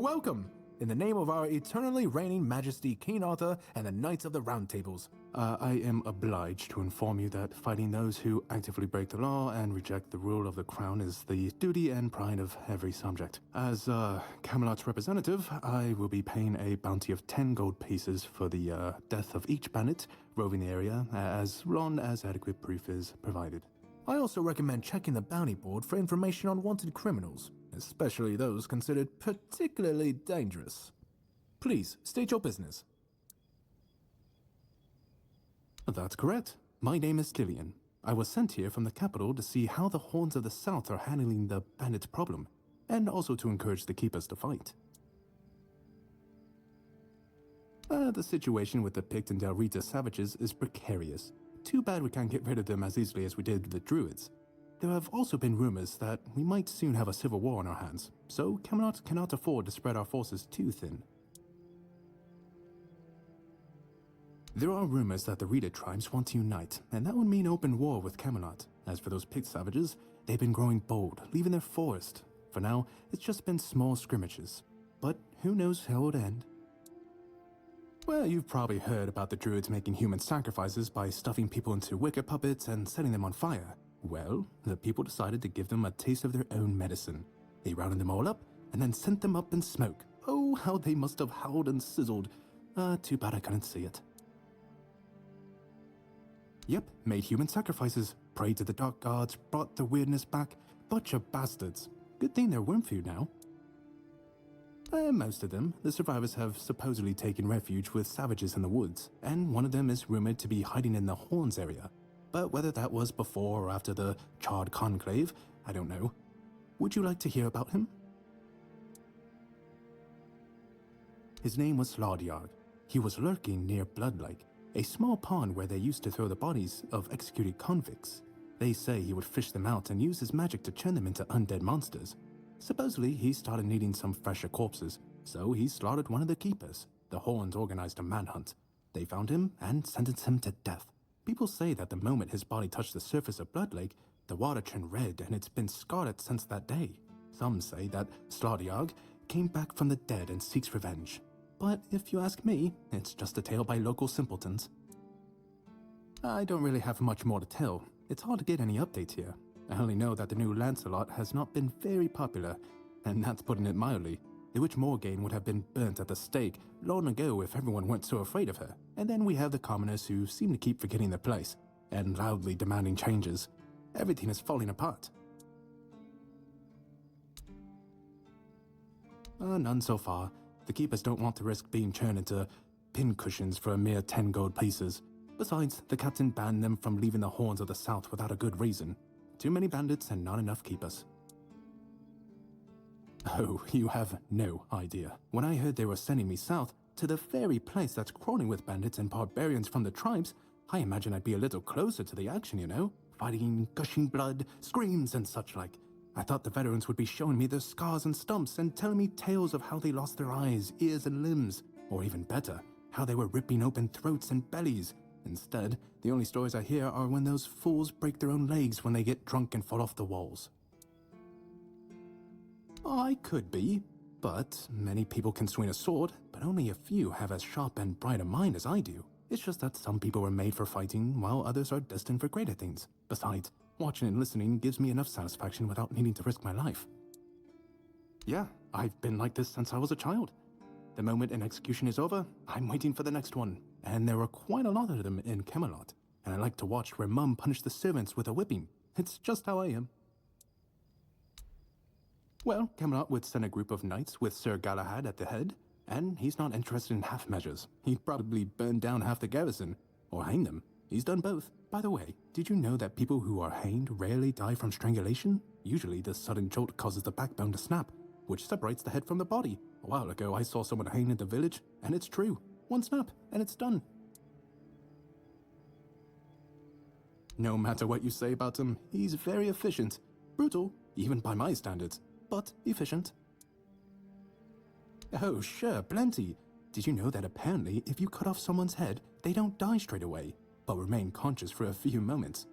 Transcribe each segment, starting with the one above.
Welcome! In the name of our eternally reigning majesty, King Arthur, and the Knights of the Round Tables. I am obliged to inform you that fighting those who actively break the law and reject the rule of the crown is the duty and pride of every subject. As Camelot's representative, I will be paying a bounty of 10 gold pieces for the death of each bandit roving the area, as long as adequate proof is provided. I also recommend checking the bounty board for information on wanted criminals, especially those considered particularly dangerous. Please, state your business. That's correct. My name is Killian. I was sent here from the capital to see how the Horns of the South are handling the bandit problem, and also to encourage the Keepers to fight. The situation with the Pict and Delrita savages is precarious. Too bad we can't get rid of them as easily as we did with the Druids. There have also been rumors that we might soon have a civil war on our hands, so Camelot cannot afford to spread our forces too thin. There are rumors that the Rita tribes want to unite, and that would mean open war with Camelot. As for those Pict savages, they've been growing bold, leaving their forest. For now, it's just been small scrimmages. But who knows how it would end? Well, you've probably heard about the Druids making human sacrifices by stuffing people into wicker puppets and setting them on fire. Well, the people decided to give them a taste of their own medicine. They rounded them all up and then sent them up in smoke. Oh, how they must have howled and sizzled. Too bad I couldn't see it. Yep, made human sacrifices, prayed to the dark gods, brought the weirdness back. Bunch of bastards. Good thing they're worm food now. Most of them, the survivors have supposedly taken refuge with savages in the woods, and one of them is rumored to be hiding in the Horns area. But whether that was before or after the Charred Conclave, I don't know. Would you like to hear about him? His name was Slaudyard. He was lurking near Blood Lake, a small pond where they used to throw the bodies of executed convicts. They say he would fish them out and use his magic to turn them into undead monsters. Supposedly, he started needing some fresher corpses, so he slaughtered one of the keepers. The Horns organized a manhunt. They found him and sentenced him to death. People say that the moment his body touched the surface of Blood Lake, the water turned red and it's been scarred since that day. Some say that Slaudyard came back from the dead and seeks revenge. But if you ask me, it's just a tale by local simpletons. I don't really have much more to tell. It's hard to get any updates here. I only know that the new Lancelot has not been very popular, and that's putting it mildly. The Witch Morgane would have been burnt at the stake long ago if everyone weren't so afraid of her. And then we have the commoners who seem to keep forgetting their place, and loudly demanding changes. Everything is falling apart. None so far. The Keepers don't want to risk being turned into pincushions for a mere 10 gold pieces. Besides, the captain banned them from leaving the Horns of the South without a good reason. Too many bandits and not enough Keepers. Oh, you have no idea. When I heard they were sending me south, to the very place that's crawling with bandits and barbarians from the tribes, I imagine I'd be a little closer to the action, you know? Fighting, gushing blood, screams and such like. I thought the veterans would be showing me their scars and stumps and telling me tales of how they lost their eyes, ears and limbs. Or even better, how they were ripping open throats and bellies. Instead, the only stories I hear are when those fools break their own legs when they get drunk and fall off the walls. I could be, but many people can swing a sword, but only a few have as sharp and bright a mind as I do. It's just that some people were made for fighting, while others are destined for greater things. Besides, watching and listening gives me enough satisfaction without needing to risk my life. Yeah, I've been like this since I was a child. The moment an execution is over, I'm waiting for the next one. And there are quite a lot of them in Camelot. And I like to watch where Mum punished the servants with a whipping. It's just how I am. Well, Camelot would send a group of knights with Sir Galahad at the head, and he's not interested in half measures. He'd probably burn down half the garrison, or hang them. He's done both. By the way, did you know that people who are hanged rarely die from strangulation? Usually the sudden jolt causes the backbone to snap, which separates the head from the body. A while ago I saw someone hanged in the village, and it's true. One snap, and it's done. No matter what you say about him, he's very efficient. Brutal, even by my standards, but efficient. Oh, sure, plenty. Did you know that apparently if you cut off someone's head, they don't die straight away, but remain conscious for a few moments?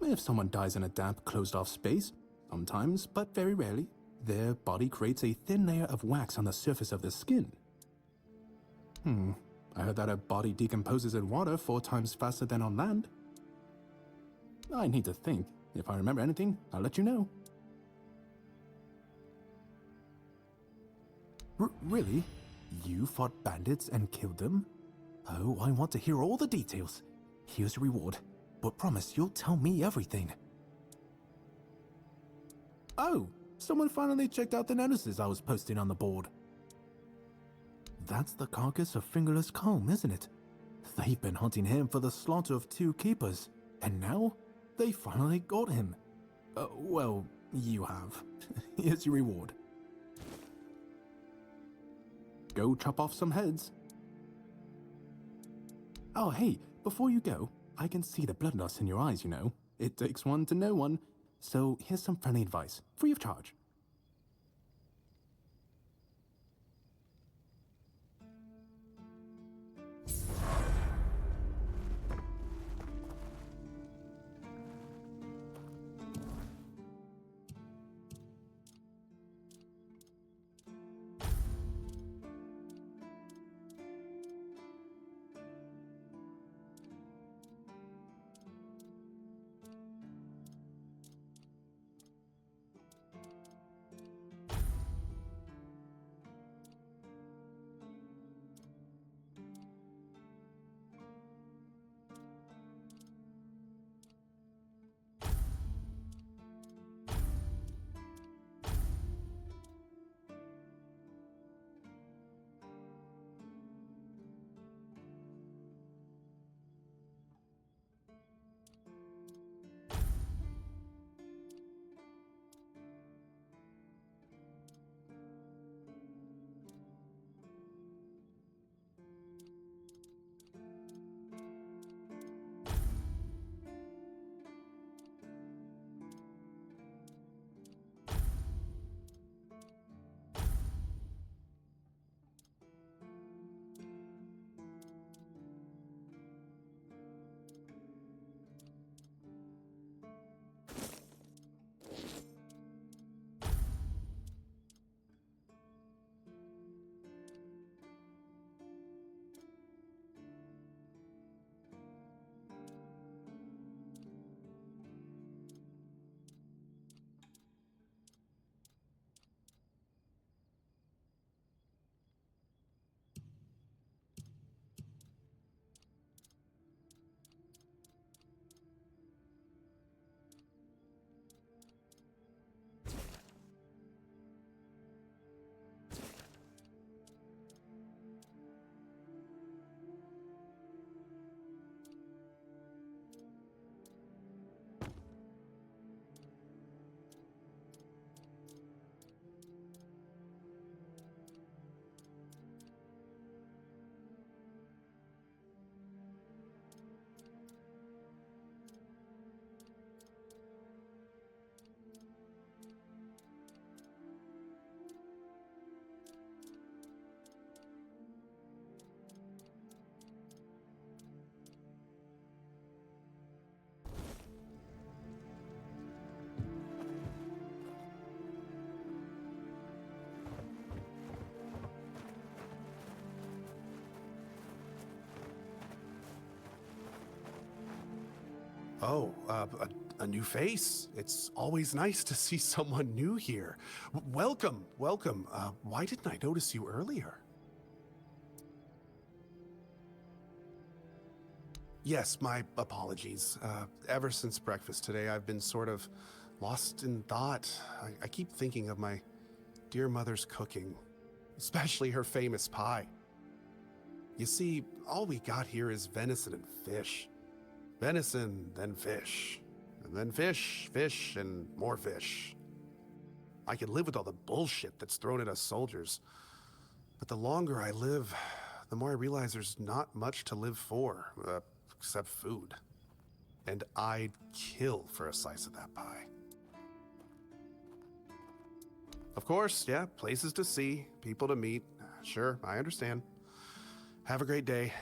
If someone dies in a damp, closed-off space, sometimes, but very rarely, Their body creates a thin layer of wax on the surface of the skin. I heard that a body decomposes in water 4 times faster than on land. I need to think. If I remember anything, I'll let you know. Really? You fought bandits and killed them? Oh, I want to hear all the details. Here's your reward, but promise you'll tell me everything. Oh, someone finally checked out the notices I was posting on the board. That's the carcass of Fingerless Comb, isn't it? They've been hunting him for the slaughter of 2 keepers, and now they finally got him. Well, you have. Here's your reward. Go chop off some heads. Oh, hey, before you go, I can see the bloodlust in your eyes, you know. It takes one to know one. So here's some friendly advice, free of charge. Oh, a new face. It's always nice to see someone new here. Welcome, welcome. Why didn't I notice you earlier? Yes, my apologies. Ever since breakfast today, I've been sort of lost in thought. I keep thinking of my dear mother's cooking, especially her famous pie. You see, all we got here is venison and fish. Venison, then fish. And then fish, fish, and more fish. I can live with all the bullshit that's thrown at us soldiers. But the longer I live, the more I realize there's not much to live for, except food. And I'd kill for a slice of that pie. Of course, yeah, places to see, people to meet. Sure, I understand. Have a great day.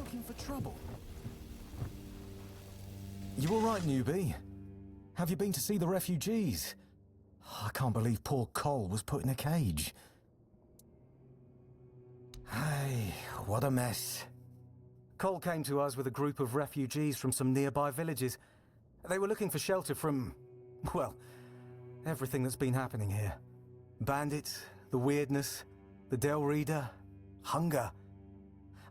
looking for trouble. You all right, newbie? Have you been to see the refugees? I can't believe poor Cole was put in a cage. Hey, what a mess. Cole came to us with a group of refugees from some nearby villages. They were looking for shelter from, well, everything that's been happening here. Bandits, the weirdness, the Del Reader, hunger.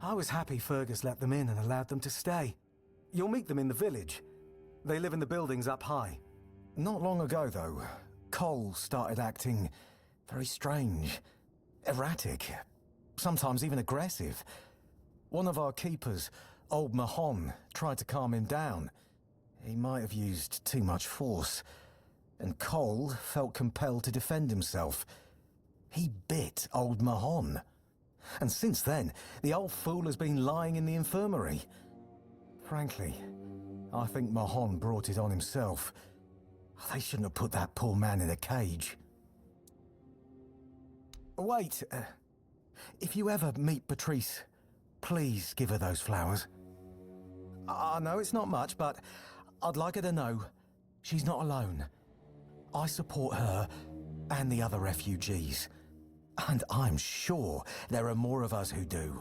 I was happy Fergus let them in and allowed them to stay. You'll meet them in the village. They live in the buildings up high. Not long ago, though, Cole started acting very strange, erratic, sometimes even aggressive. One of our keepers, old Mahon, tried to calm him down. He might have used too much force, and Cole felt compelled to defend himself. He bit old Mahon. And since then, the old fool has been lying in the infirmary. Frankly, I think Mahon brought it on himself. They shouldn't have put that poor man in a cage. Wait, if you ever meet Patrice, please give her those flowers. I know it's not much, but I'd like her to know she's not alone. I support her and the other refugees. And I'm sure there are more of us who do.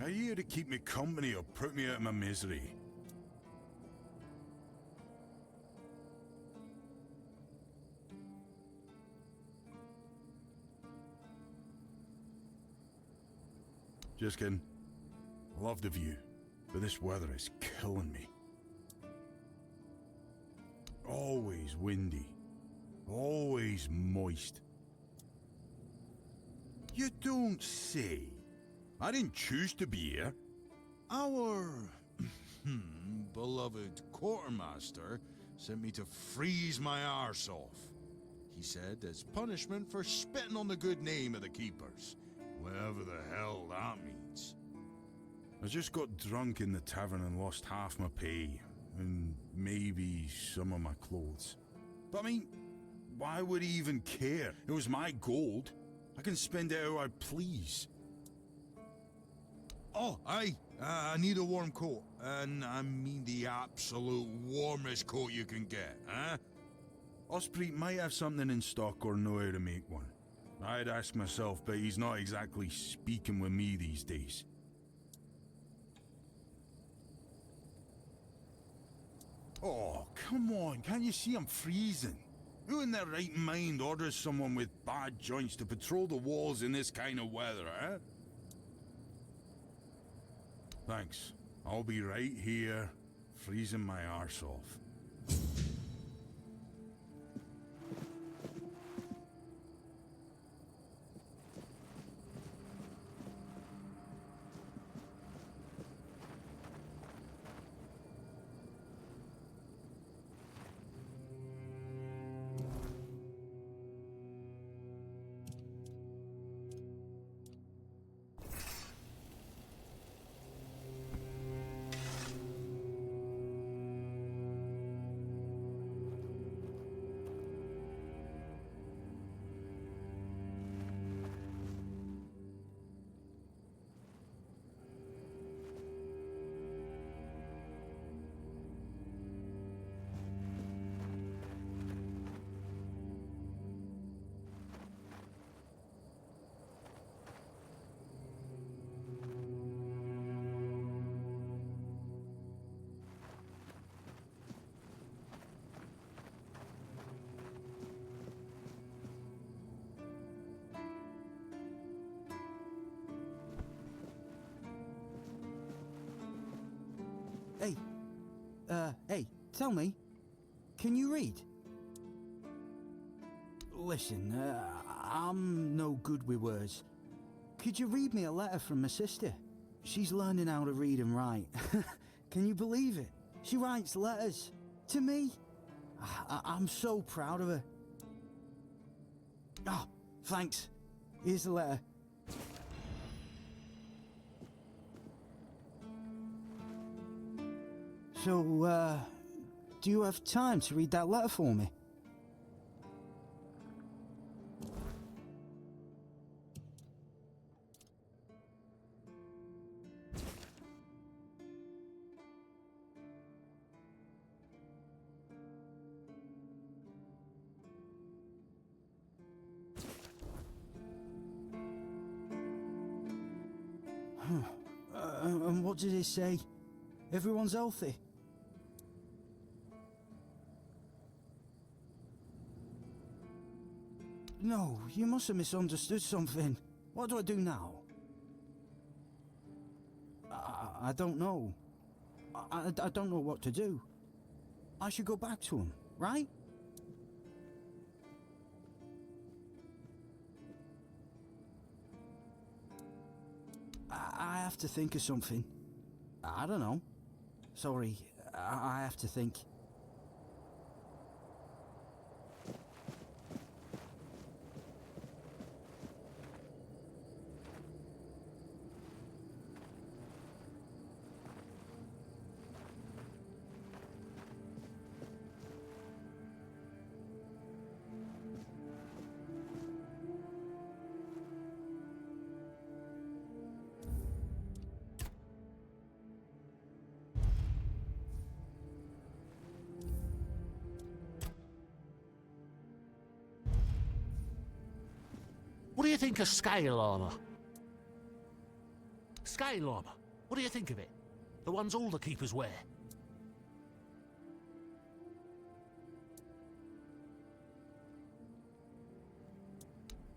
Are you here to keep me company or put me out of my misery? Just kidding. Love the view, but this weather is killing me. Always windy. Always moist. You don't say. I didn't choose to be here. Our beloved quartermaster sent me to freeze my arse off. He said as punishment for spitting on the good name of the keepers, whatever the hell that means. I just got drunk in the tavern and lost half my pay, and maybe some of my clothes. But I mean, why would he even care? It was my gold. I can spend it how I please. Oh, aye. I need a warm coat. And I mean the absolute warmest coat you can get, huh? Osprey might have something in stock or know how to make one. I'd ask myself, but he's not exactly speaking with me these days. Oh, come on. Can't you see I'm freezing? Who in their right mind orders someone with bad joints to patrol the walls in this kind of weather, huh? Thanks. I'll be right here, freezing my arse off. Hey, tell me, can you read? Listen, I'm no good with words. Could you read me a letter from my sister? She's learning how to read and write. Can you believe it? She writes letters to me. I'm so proud of her. Oh, thanks. Here's the letter. So, do you have time to read that letter for me? And what did it say? Everyone's healthy? No, you must have misunderstood something. What do I do now? I don't know. I don't know what to do. I should go back to him, right? I have to think of something. I don't know. Sorry, I have to think. What do you think of scale armor? Scale armor. What do you think of it? The ones all the keepers wear.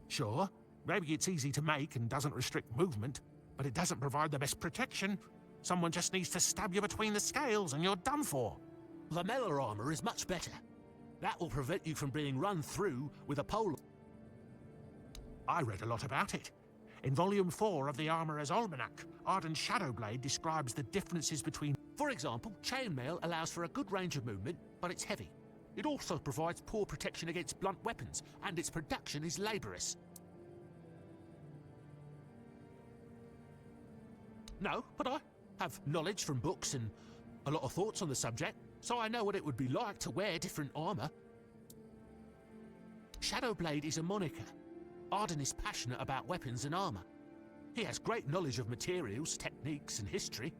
Sure, maybe it's easy to make and doesn't restrict movement, but it doesn't provide the best protection. Someone just needs to stab you between the scales and you're done for. Lamellar armor is much better. That will prevent you from being run through with a pole. I read a lot about it. In Volume 4 of the Armourer's Almanac, Arden's Shadowblade describes the differences between... For example, chainmail allows for a good range of movement, but it's heavy. It also provides poor protection against blunt weapons, and its production is laborious. No, but I have knowledge from books and a lot of thoughts on the subject, so I know what it would be like to wear different armour. Shadowblade is a moniker. Arden is passionate about weapons and armour. He has great knowledge of materials, techniques and history.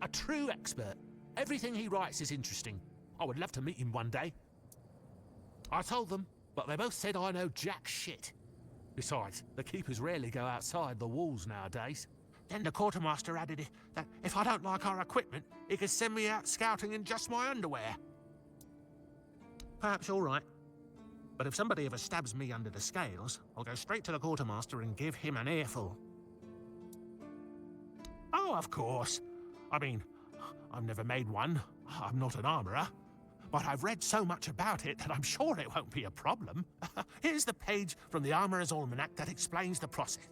A true expert. Everything he writes is interesting. I would love to meet him one day. I told them, but they both said I know jack shit. Besides, the keepers rarely go outside the walls nowadays. Then the quartermaster added that if I don't like our equipment, he could send me out scouting in just my underwear. Perhaps you're right. But if somebody ever stabs me under the scales, I'll go straight to the quartermaster and give him an earful. Oh, of course. I mean, I've never made one. I'm not an armourer. But I've read so much about it that I'm sure it won't be a problem. Here's the page from the Armourer's Almanac that explains the process.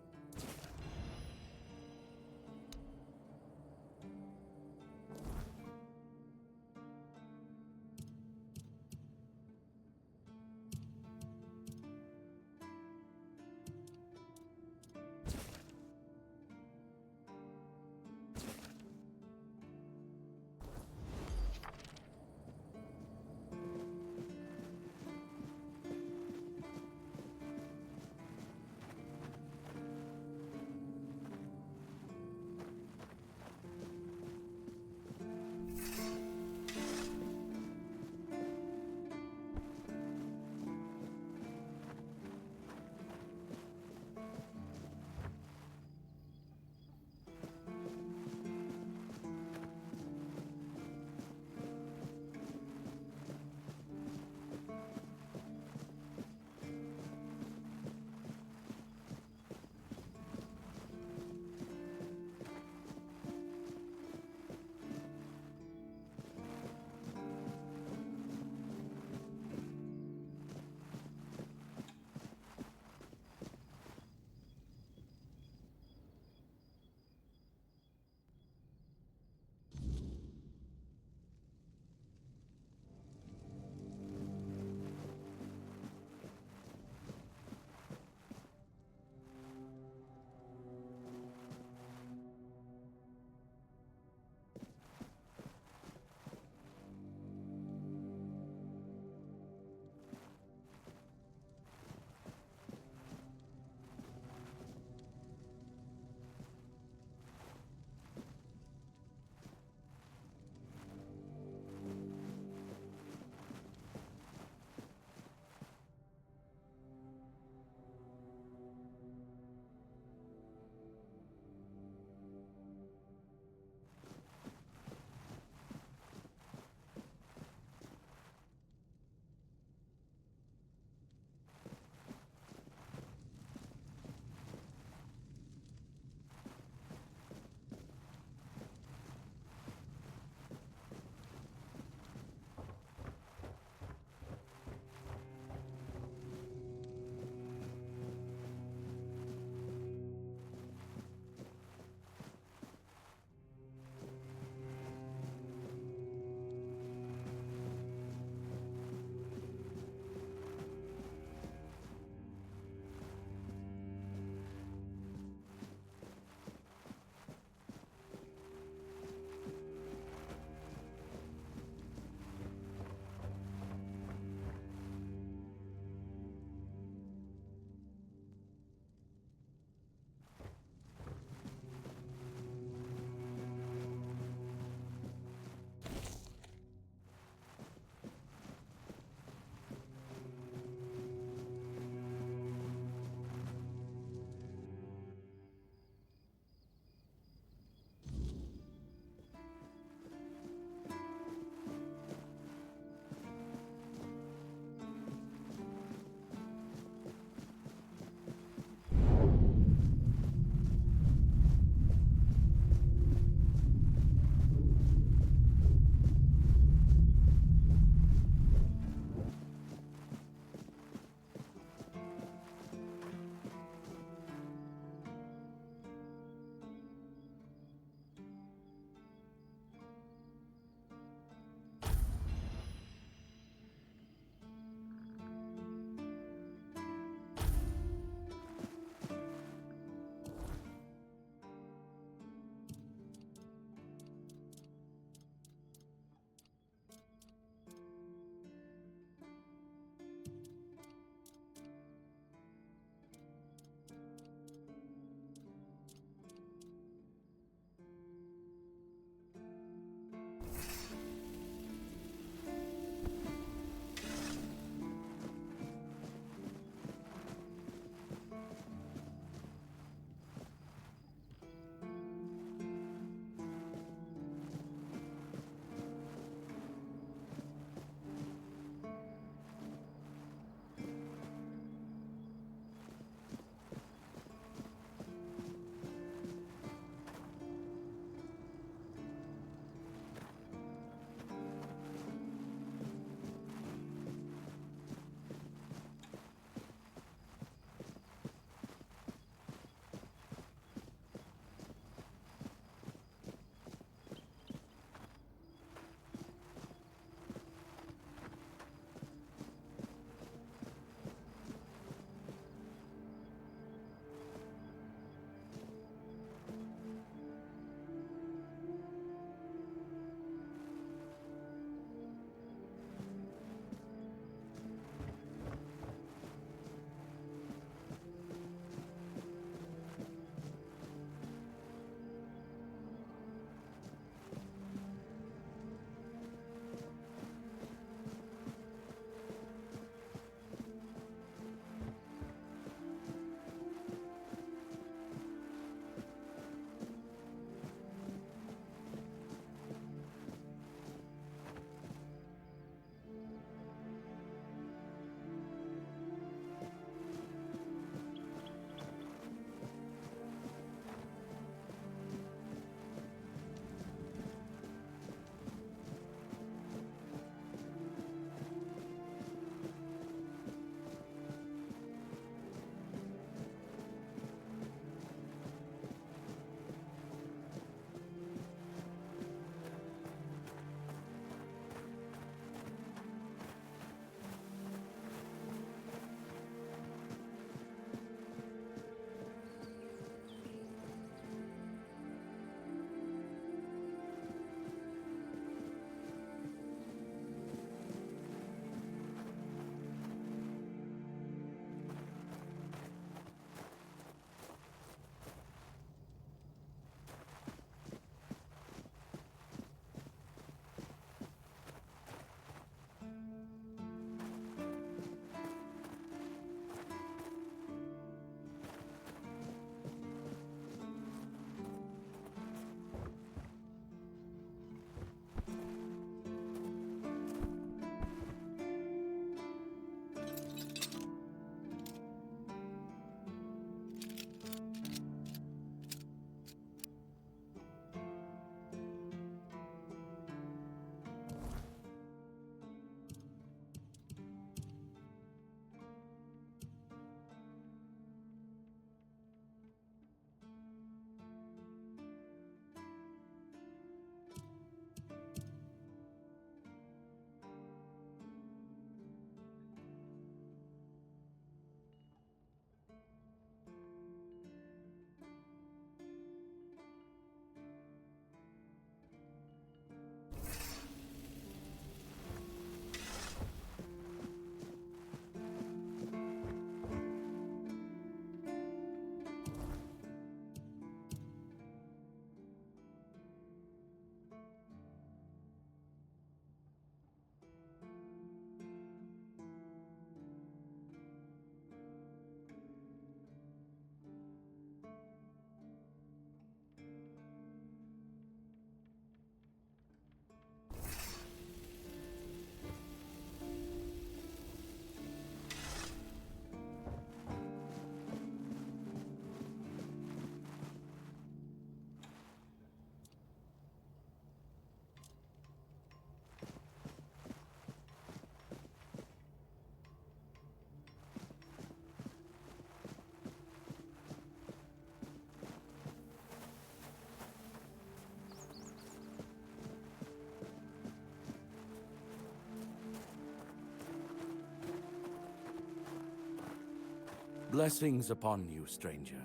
Blessings upon you, stranger.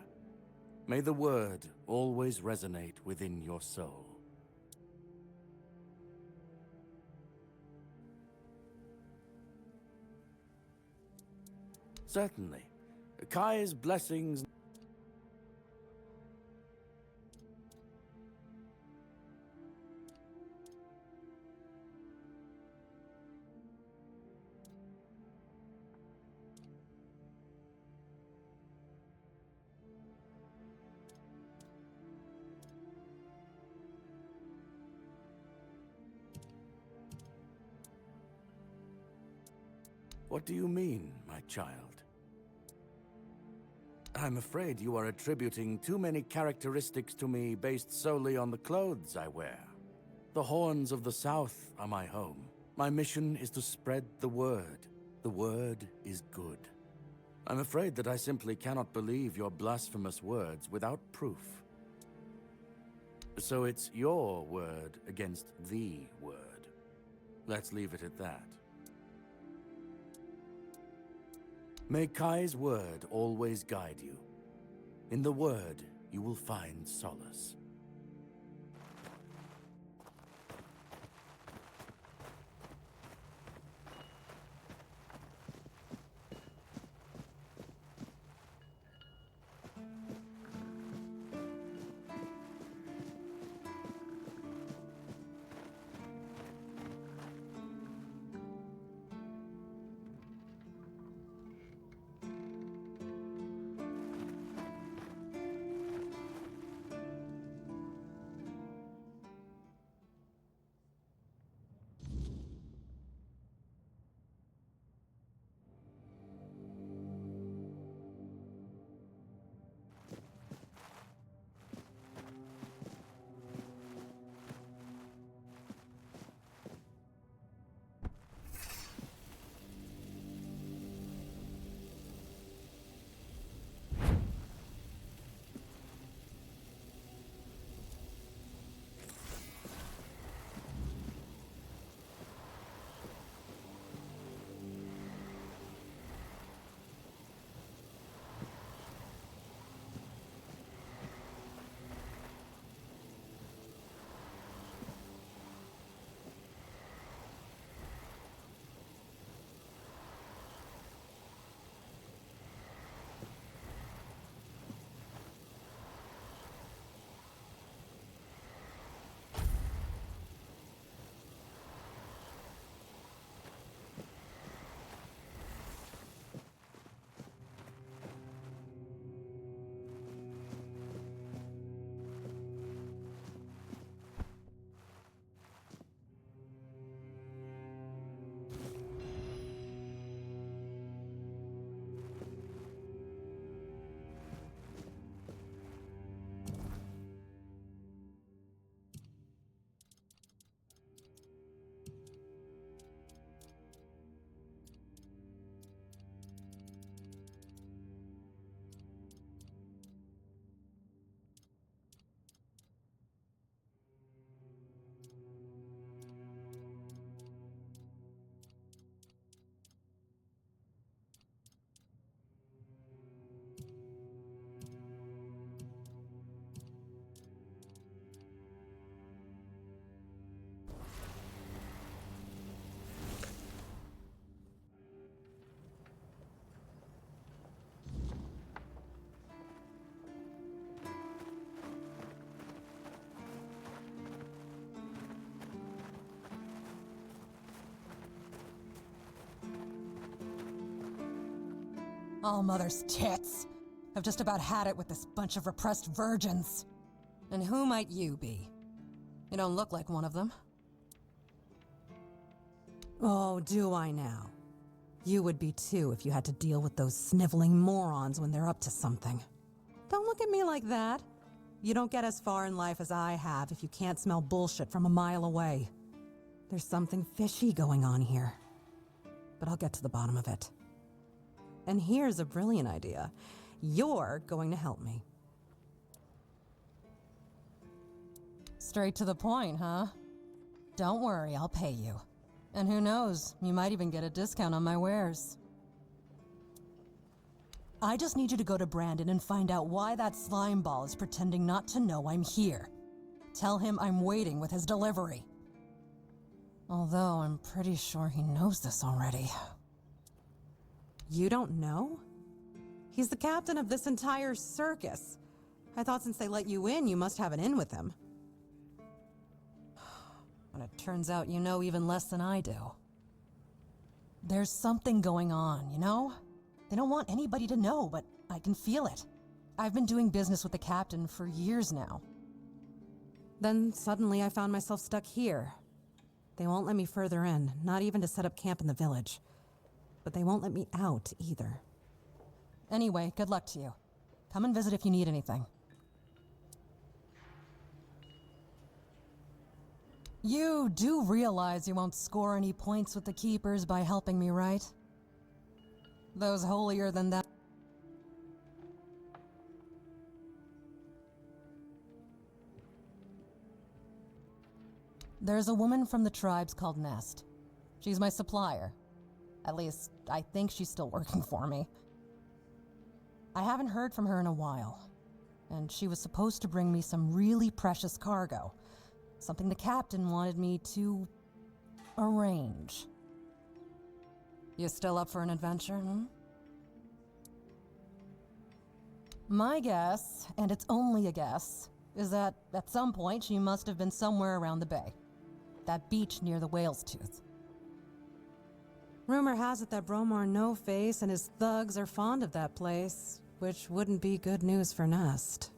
May the word always resonate within your soul. Certainly. Kai's blessings... What do you mean, my child? I'm afraid you are attributing too many characteristics to me based solely on the clothes I wear. The Horns of the South are my home. My mission is to spread the word. The word is good. I'm afraid that I simply cannot believe your blasphemous words without proof. So it's your word against the word. Let's leave it at that. May Kai's word always guide you. In the word, you will find solace. All mother's tits. I've just about had it with this bunch of repressed virgins. And who might you be? You don't look like one of them. Oh, do I now? You would be too if you had to deal with those sniveling morons when they're up to something. Don't look at me like that. You don't get as far in life as I have if you can't smell bullshit from a mile away. There's something fishy going on here. But I'll get to the bottom of it. And here's a brilliant idea. You're going to help me. Straight to the point, huh? Don't worry, I'll pay you. And who knows, you might even get a discount on my wares. I just need you to go to Brandon and find out why that slime ball is pretending not to know I'm here. Tell him I'm waiting with his delivery. Although I'm pretty sure he knows this already. You don't know? He's the captain of this entire circus. I thought since they let you in, you must have an in with him. But it turns out you know even less than I do. There's something going on, you know? They don't want anybody to know, but I can feel it. I've been doing business with the captain for years now. Then suddenly I found myself stuck here. They won't let me further in, not even to set up camp in the village. But they won't let me out either. Anyway, good luck to you. Come and visit if you need anything. You do realize you won't score any points with the Keepers by helping me, right? Those holier than thou. There's a woman from the tribes called Nest. She's my supplier. At least, I think she's still working for me. I haven't heard from her in a while, and she was supposed to bring me some really precious cargo. Something the captain wanted me to arrange. You still up for an adventure, hmm? My guess, and it's only a guess, is that at some point she must have been somewhere around the bay. That beach near the whale's tooth. Rumor has it that Bromar No-Face and his thugs are fond of that place, which wouldn't be good news for Nest.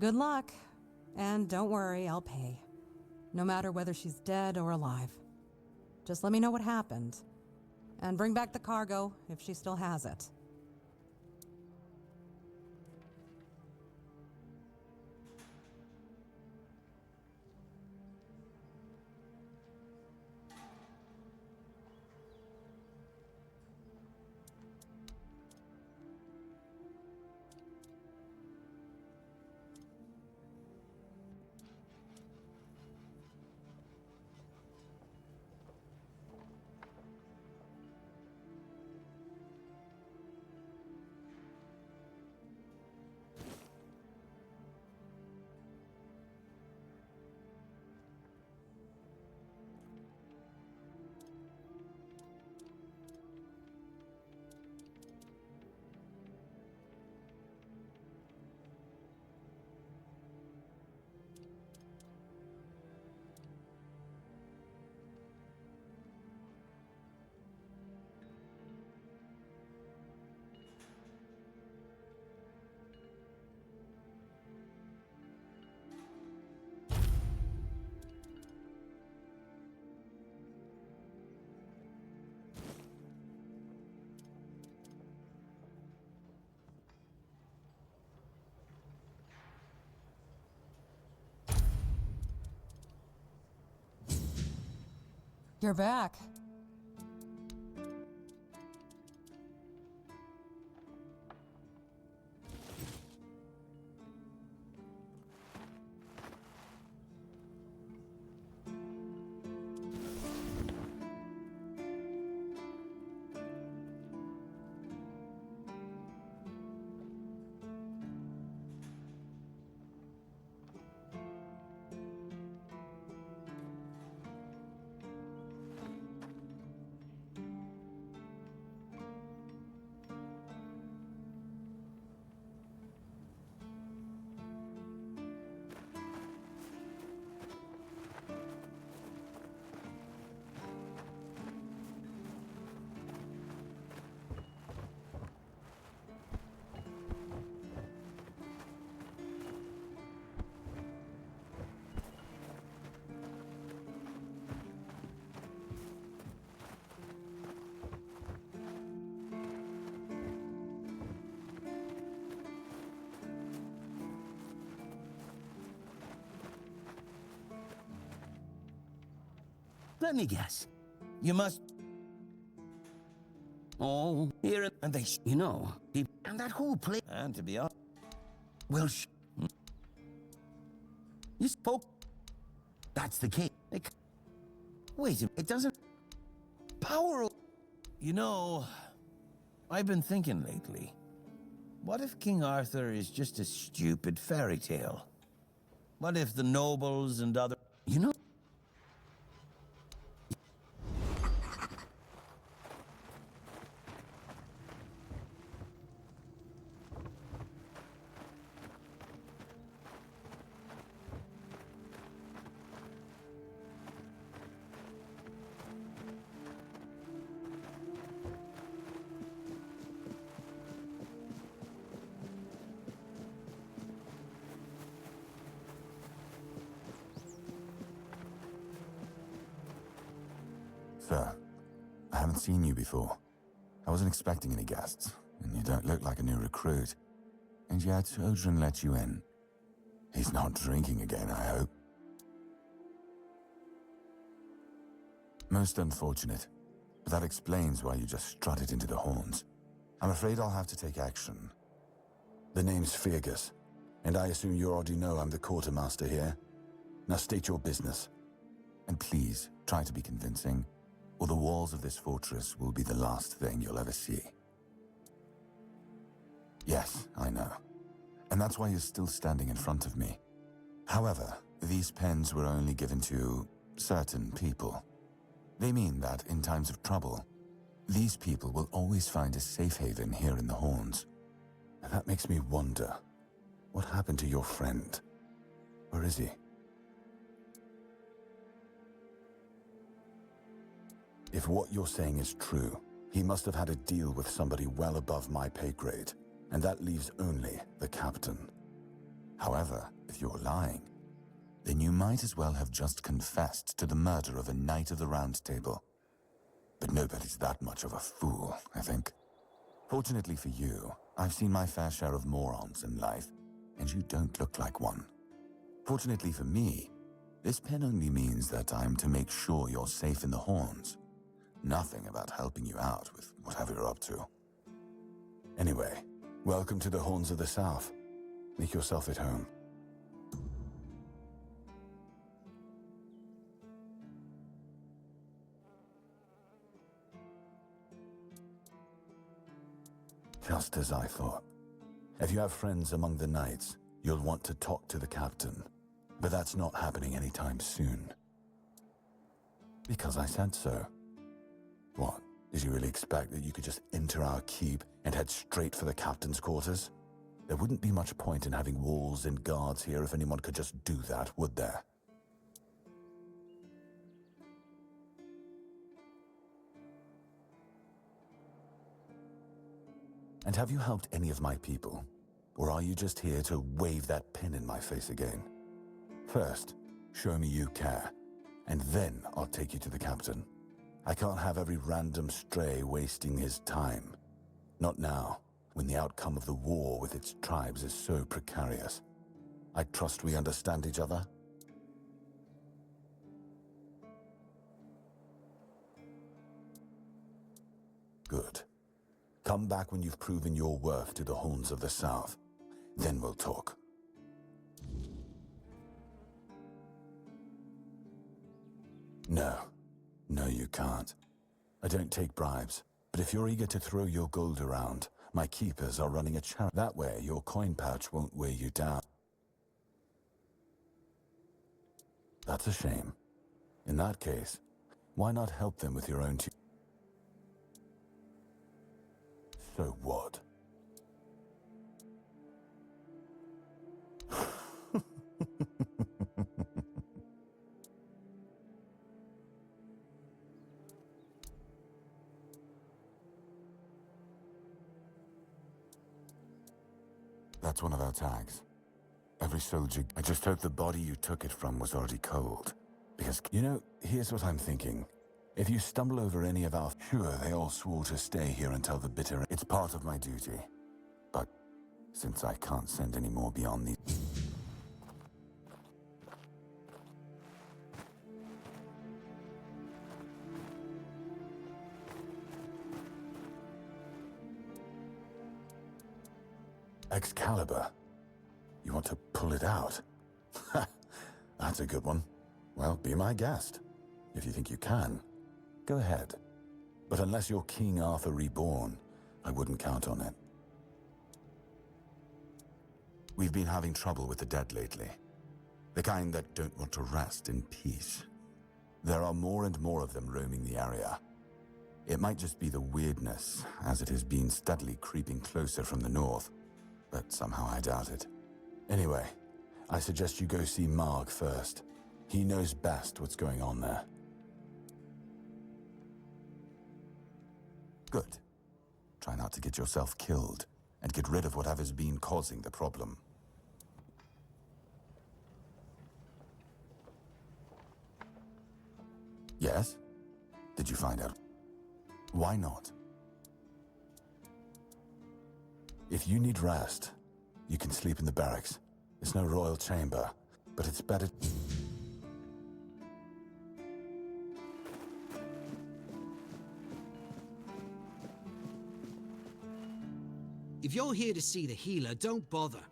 Good luck. And don't worry, I'll pay. No matter whether she's dead or alive. Just let me know what happened. And bring back the cargo, if she still has it. You're back. Let me guess. You must... Oh, here and they... You know, and that whole place... And to be honest... Well, You spoke... That's the case. Wait a minute, it doesn't... Power... You know, I've been thinking lately. What if King Arthur is just a stupid fairy tale? What if the nobles and other... You know... Sir, I haven't seen you before. I wasn't expecting any guests, and you don't look like a new recruit. And yet, Odrin let you in. He's not drinking again, I hope. Most unfortunate, but that explains why you just strutted into the horns. I'm afraid I'll have to take action. The name's Fergus, and I assume you already know I'm the quartermaster here. Now state your business. And please, try to be convincing, or the walls of this fortress will be the last thing you'll ever see. Yes, I know. And that's why you're still standing in front of me. However, these pens were only given to certain people. They mean that in times of trouble, these people will always find a safe haven here in the Horns. And that makes me wonder, what happened to your friend? Where is he? If what you're saying is true, he must have had a deal with somebody well above my pay grade, and that leaves only the captain. However, if you're lying, then you might as well have just confessed to the murder of a Knight of the Round Table. But nobody's that much of a fool, I think. Fortunately for you, I've seen my fair share of morons in life, and you don't look like one. Fortunately for me, this pen only means that I'm to make sure you're safe in the Horns. Nothing about helping you out with whatever you're up to. Anyway, welcome to the Horns of the South. Make yourself at home. Just as I thought. If you have friends among the knights, you'll want to talk to the captain. But that's not happening anytime soon. Because I said so. What? Did you really expect that you could just enter our keep and head straight for the captain's quarters? There wouldn't be much point in having walls and guards here if anyone could just do that, would there? And have you helped any of my people? Or are you just here to wave that pen in my face again? First, show me you care, and then I'll take you to the captain. I can't have every random stray wasting his time. Not now, when the outcome of the war with its tribes is so precarious. I trust we understand each other? Good. Come back when you've proven your worth to the Horns of the South. Then we'll talk. No. No, you can't. I don't take bribes, but if you're eager to throw your gold around, my keepers are running a charity. That way, your coin pouch won't weigh you down. That's a shame. In that case, why not help them with your own So what? That's one of our tags. Every soldier... I just hope the body you took it from was already cold. Because, you know, here's what I'm thinking. If you stumble over any of our... Sure, they all swore to stay here until the bitter... It's part of my duty. But since I can't send any more beyond the... Excalibur. You want to pull it out? That's a good one. Well, be my guest. If you think you can, go ahead. But unless you're King Arthur reborn, I wouldn't count on it. We've been having trouble with the dead lately. The kind that don't want to rest in peace. There are more and more of them roaming the area. It might just be the weirdness, as it has been steadily creeping closer from the north. But somehow I doubt it. Anyway, I suggest you go see Marg first. He knows best what's going on there. Good. Try not to get yourself killed, and get rid of whatever's been causing the problem. Yes? Did you find out? Why not? If you need rest, you can sleep in the barracks. It's no royal chamber, but it's better... If you're here to see the healer, don't bother.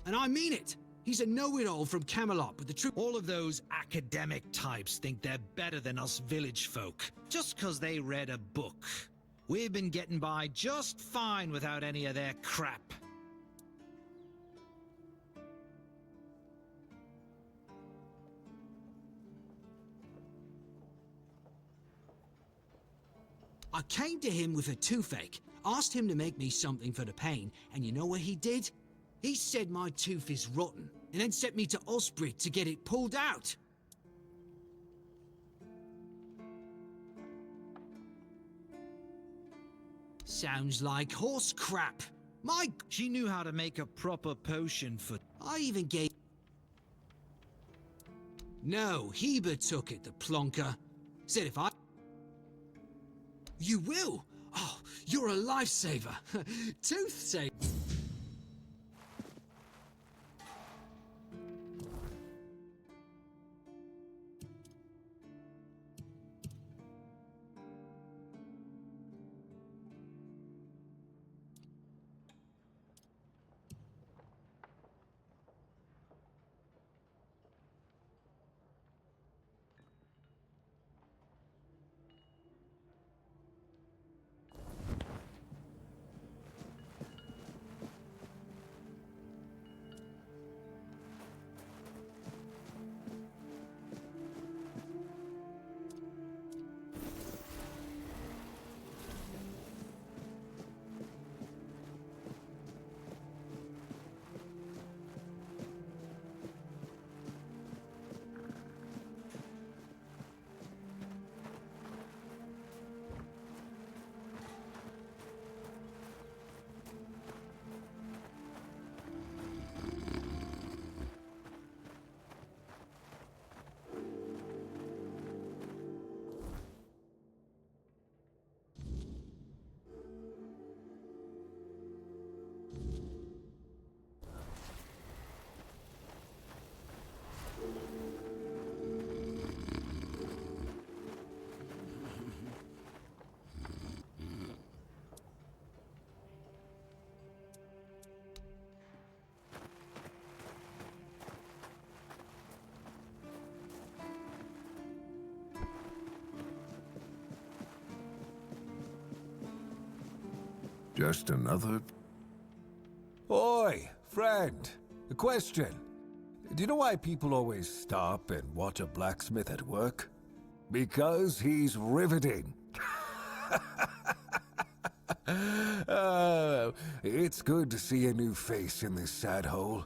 And I mean it! He's a know-it-all from Camelot, but the truth... All of those academic types think they're better than us village folk, just 'cause they read a book. We've been getting by just fine without any of their crap. I came to him with a toothache, asked him to make me something for the pain, and you know what he did? He said my tooth is rotten, and then sent me to Osprey to get it pulled out. Sounds like horse crap. She knew how to make a proper potion for... I even gave... No, Heber took it, the plonker. Said if I... You will? Oh, you're a lifesaver. Tooth saver. Just another... Oi, friend. A question. Do you know why people always stop and watch a blacksmith at work? Because he's riveting. It's good to see a new face in this sad hole.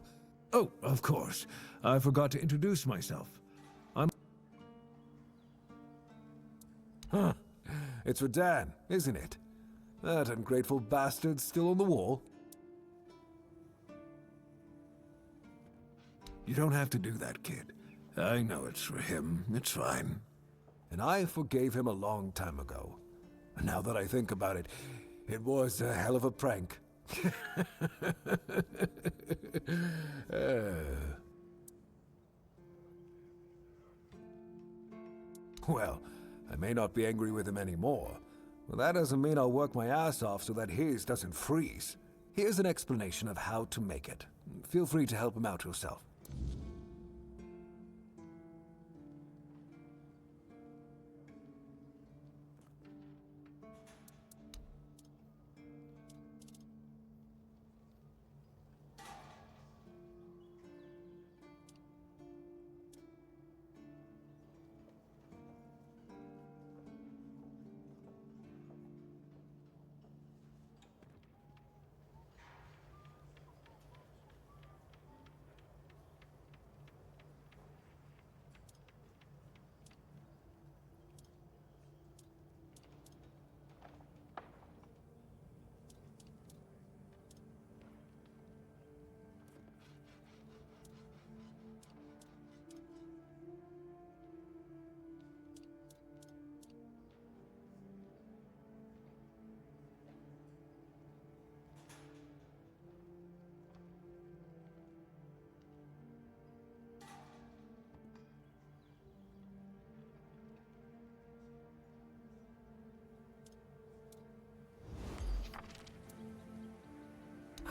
Oh, of course. I forgot to introduce myself. Huh. It's Radan, isn't it? That ungrateful bastard's still on the wall. You don't have to do that, kid. I know it's for him. It's fine. And I forgave him a long time ago. And now that I think about it, it was a hell of a prank. Well, I may not be angry with him anymore, but that doesn't mean I'll work my ass off so that his doesn't freeze. Here's an explanation of how to make it. Feel free to help him out yourself.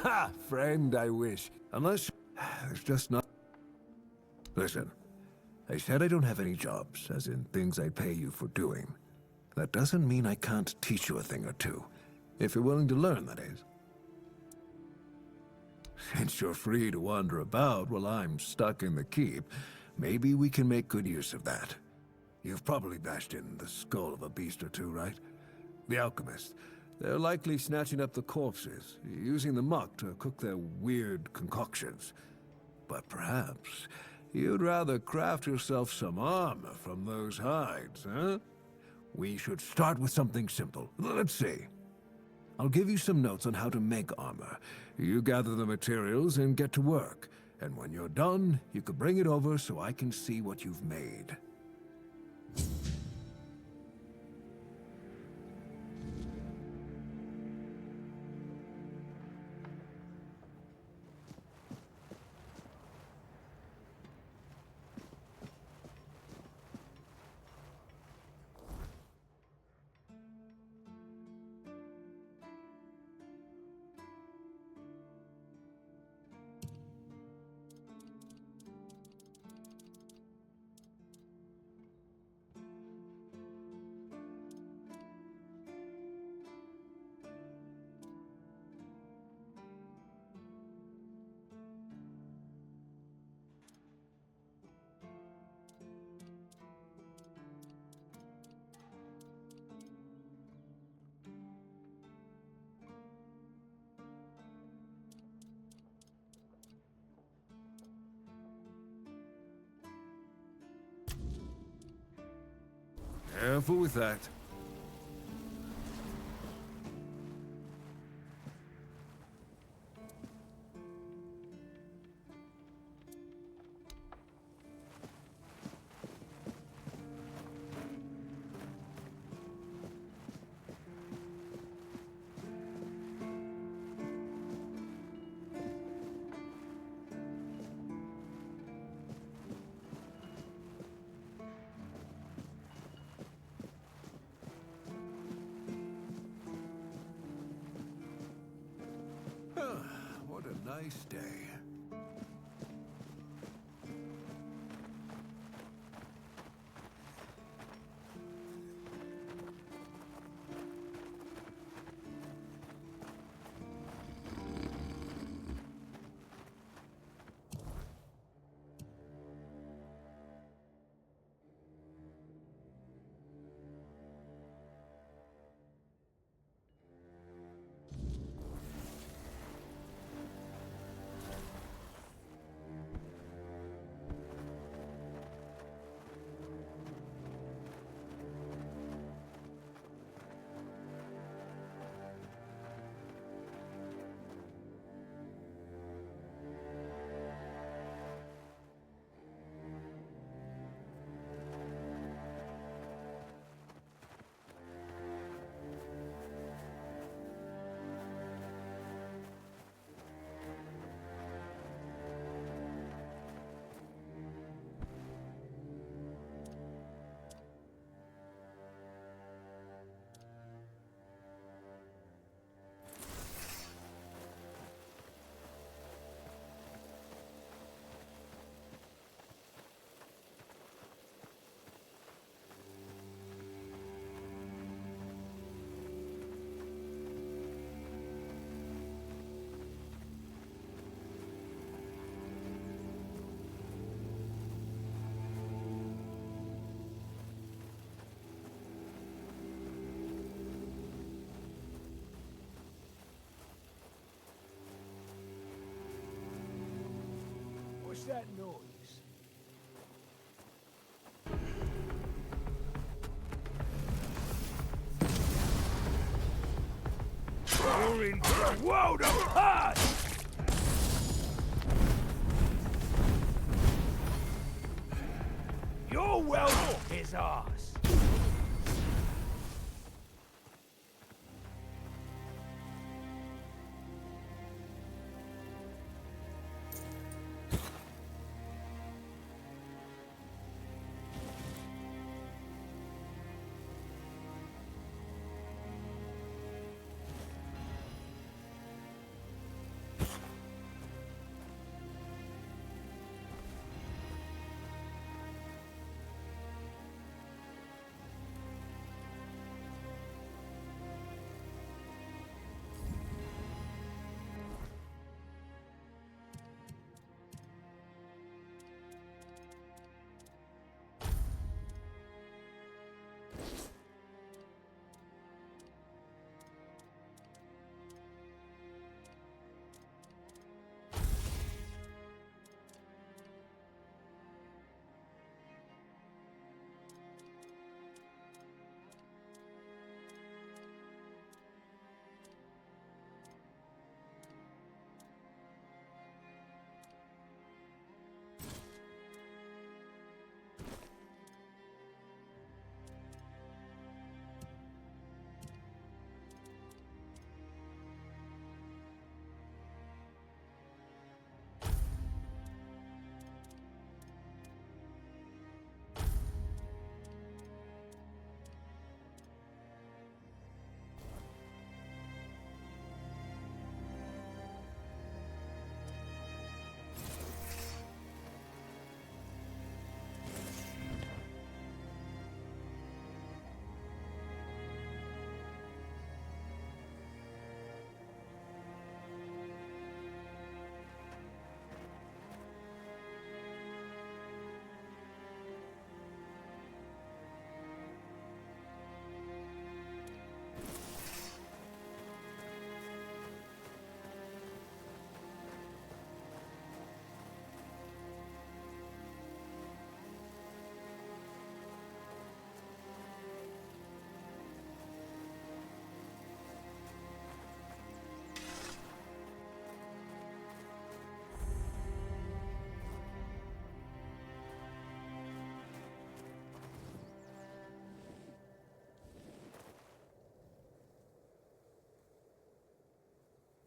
Ha! Friend, I wish. Unless... there's just not... Listen. I said I don't have any jobs, as in things I pay you for doing. That doesn't mean I can't teach you a thing or two. If you're willing to learn, that is. Since you're free to wander about while I'm stuck in the keep, maybe we can make good use of that. You've probably bashed in the skull of a beast or two, right? The alchemists. They're likely snatching up the corpses, using the muck to cook their weird concoctions. But perhaps you'd rather craft yourself some armor from those hides, huh? We should start with something simple. Let's see. I'll give you some notes on how to make armor. You gather the materials and get to work. And when you're done, you could bring it over so I can see what you've made. Careful with that. What a nice day. that noise? You're in for a world of hurt! Your wealth is ours.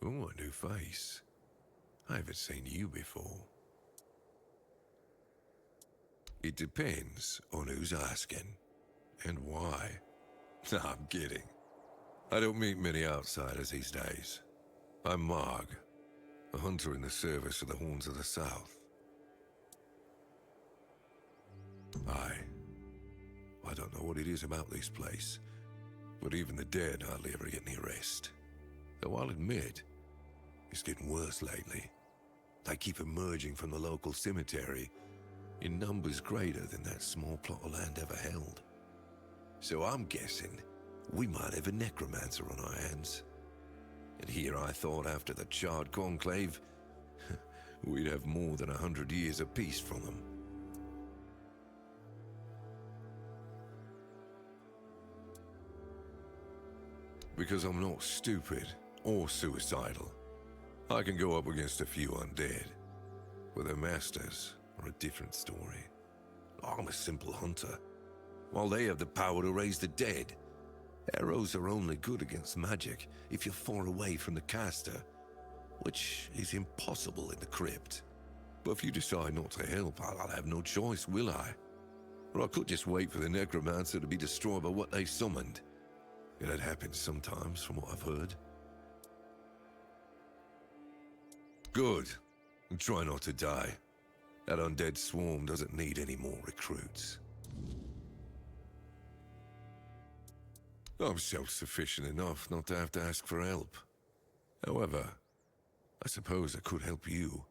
Oh, a new face. I haven't seen you before. It depends on who's asking and why. Nah, I'm kidding. I don't meet many outsiders these days. I'm Marg, a hunter in the service of the Horns of the South. I don't know what it is about this place, but even the dead hardly ever get any rest. Though I'll admit, it's getting worse lately. They keep emerging from the local cemetery in numbers greater than that small plot of land ever held. So I'm guessing we might have a necromancer on our hands. And here I thought after the Charred Conclave, we'd have more than 100 years of peace from them. Because I'm not stupid or suicidal. I can go up against a few undead, but their masters are a different story. I'm a simple hunter, while they have the power to raise the dead. Arrows are only good against magic if you're far away from the caster, which is impossible in the crypt. But if you decide not to help, I'll have no choice, will I? Or I could just wait for the necromancer to be destroyed by what they summoned. That happens sometimes, from what I've heard. Good. And try not to die. That undead swarm doesn't need any more recruits. I'm self-sufficient enough not to have to ask for help. However, I suppose I could help you.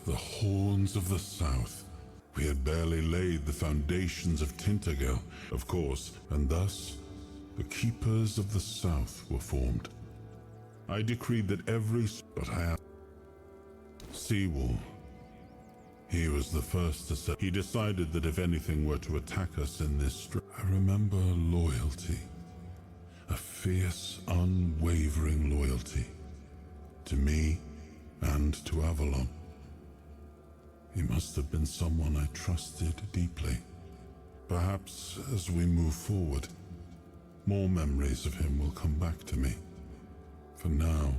The Horns of the South. We had barely laid the foundations of Tintagel, of course, and thus the Keepers of the South were formed. I decreed that but I am Seawall. He was the first to say. He decided that if anything were to attack us in this I remember loyalty. A fierce, unwavering loyalty. To me and to Avalon. He must have been someone I trusted deeply. Perhaps as we move forward, more memories of him will come back to me. For now,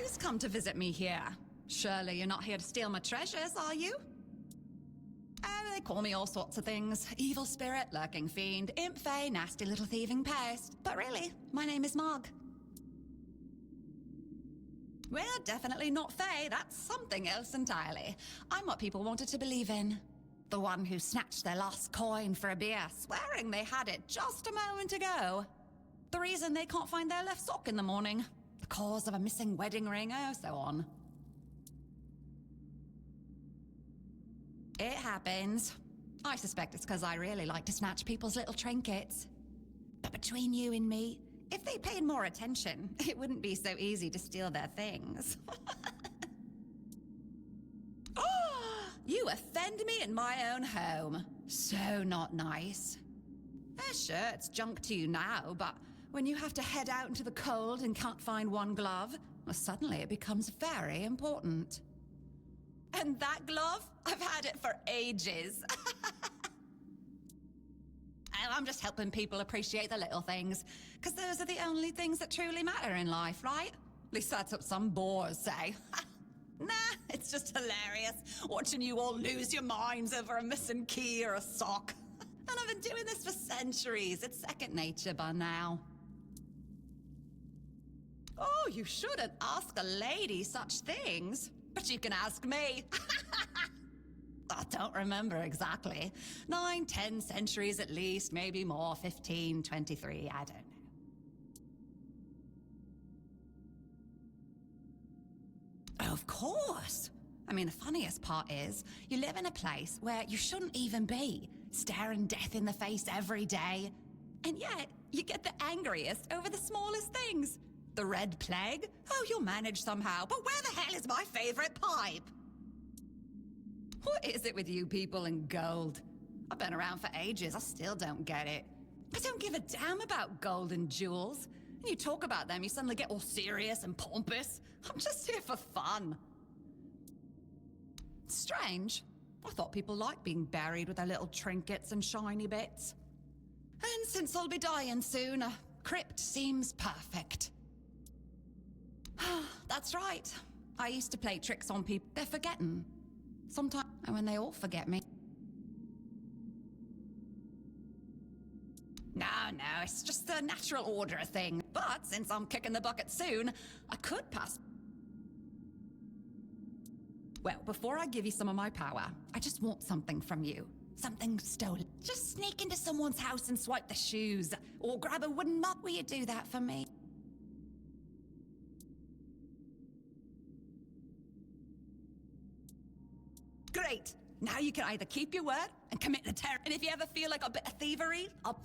Who's come to visit me here? Surely you're not here to steal my treasures, are you? Oh, they call me all sorts of things. Evil spirit, lurking fiend, imp fae, nasty little thieving pest. But really, my name is Mog. Well, definitely not fae. That's something else entirely. I'm what people wanted to believe in. The one who snatched their lost coin for a beer, swearing they had it just a moment ago. The reason they can't find their left sock in the morning. The cause of a missing wedding ring, oh, so on. It happens. I suspect it's because I really like to snatch people's little trinkets. But between you and me, if they paid more attention, it wouldn't be so easy to steal their things. Oh, you offend me in my own home. So not nice. Sure, it's junk to you now, but when you have to head out into the cold and can't find one glove, well, suddenly it becomes very important. And that glove? I've had it for ages. I'm just helping people appreciate the little things, because those are the only things that truly matter in life, right? At least that's what some bores say. Nah, it's just hilarious, watching you all lose your minds over a missing key or a sock. And I've been doing this for centuries. It's second nature by now. Oh, you shouldn't ask a lady such things, but you can ask me. I don't remember exactly. 9, 10 centuries at least, maybe more, 15, 23, I don't know. Of course. I mean, the funniest part is, you live in a place where you shouldn't even be, staring death in the face every day. And yet, you get the angriest over the smallest things. The Red Plague? Oh, you'll manage somehow, but where the hell is my favorite pipe? What is it with you people and gold? I've been around for ages, I still don't get it. I don't give a damn about gold and jewels. When you talk about them, you suddenly get all serious and pompous. I'm just here for fun. Strange. I thought people liked being buried with their little trinkets and shiny bits. And since I'll be dying soon, a crypt seems perfect. That's right. I used to play tricks on people. They're forgetting. Sometimes, and when they all forget me. No, it's just the natural order thing. But since I'm kicking the bucket soon, I could pass. Well, before I give you some of my power, I just want something from you. Something stolen. Just sneak into someone's house and swipe the shoes. Or grab a wooden mug. Will you do that for me? Great. Now you can either keep your word and commit the terror. And if you ever feel like a bit of thievery, I'll...